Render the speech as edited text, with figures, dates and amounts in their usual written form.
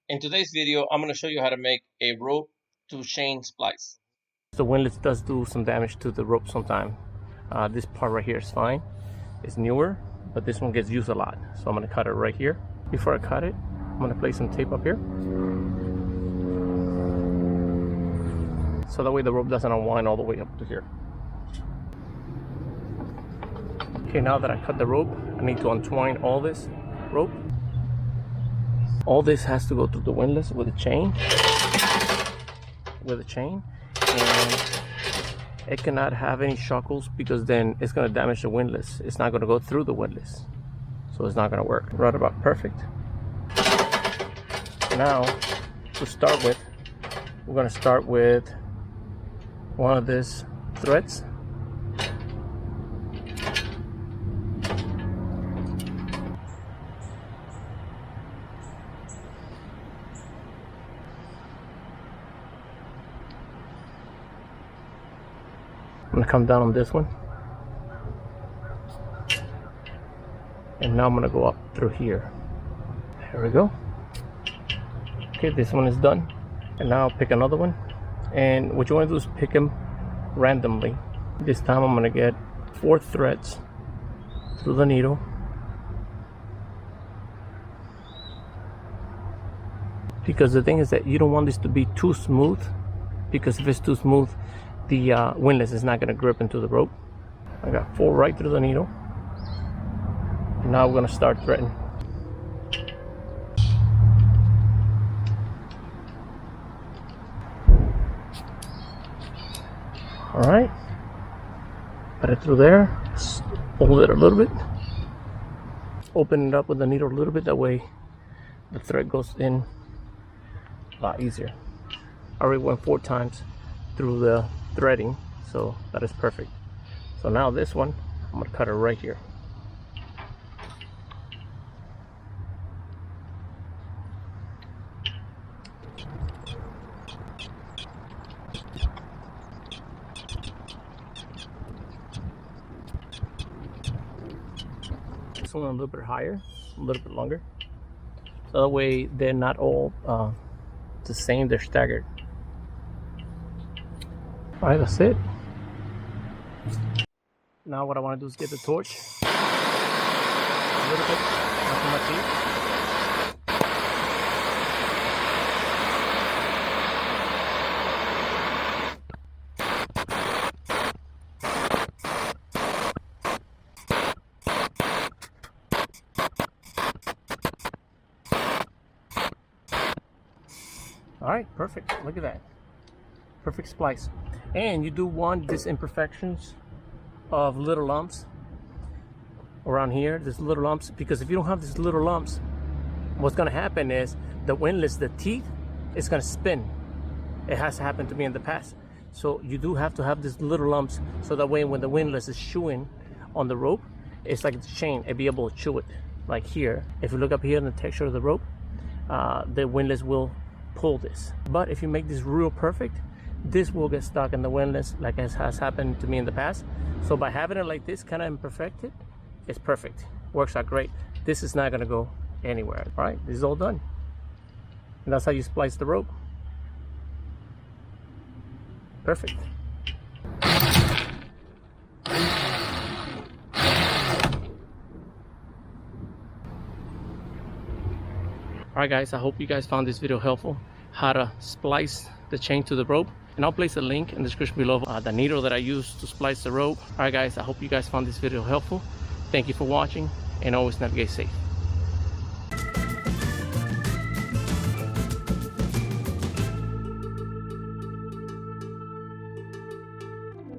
In today's video, I'm going to show you how to make a rope to chain splice. The Windless does do some damage to the rope sometime. This part right here is fine. It's newer, but this one gets used a lot. So I'm going to cut it right here. Before I cut it, I'm going to place some tape up here. So that way the rope doesn't unwind all the way up to here. Okay, now that I cut the rope, I need to untwine all this rope. All this has to go through the Windless with a chain. And it cannot have any shackles because then it's going to damage the Windless. It's not going to go through the Windless, so it's not going to work. Right about perfect. Now, to start with, we're going to start with one of these threads. I'm going to come down on this one, and now I'm going to go up through here. There we go. Okay, this one is done, and now I'll pick another one, and what you want to do is pick them randomly. This time I'm going to get 4 threads through the needle, because the thing is that you don't want this to be too smooth, because if it's too smooth, the Windless is not going to grip into the rope. I got 4 right through the needle, and now we're going to start threading. All right, put it through there, hold it a little bit, open it up with the needle a little bit, that way the thread goes in a lot easier. I already went 4 times through the threading, so that is perfect. So now this one, I'm going to cut it right here. This one a little bit higher, a little bit longer, so that way they're not all the same, they're staggered. All right, that's it. Now what I want to do is get the torch a little bit, not too much heat. All right, perfect. Look at that. Perfect splice. And you do want these imperfections of little lumps around here, these little lumps, because if you don't have these little lumps, what's going to happen is the Windless, the teeth, is going to spin. It has happened to me in the past. So you do have to have these little lumps, so that way when the Windless is chewing on the rope, it's like the chain, it'll be able to chew it. Like here, if you look up here in the texture of the rope, the Windless will pull this. But if you make this real perfect, this will get stuck in the Windless, like as has happened to me in the past. So by having it like this, kind of imperfected, it's perfect. Works out great. This is not going to go anywhere. All right, this is all done. And that's how you splice the rope. Perfect. Alright guys, I hope you guys found this video helpful, how to splice the chain to the rope. And I'll place a link in the description below of the needle that I used to splice the rope. Alright guys, I hope you guys found this video helpful. Thank you for watching, and always navigate safe.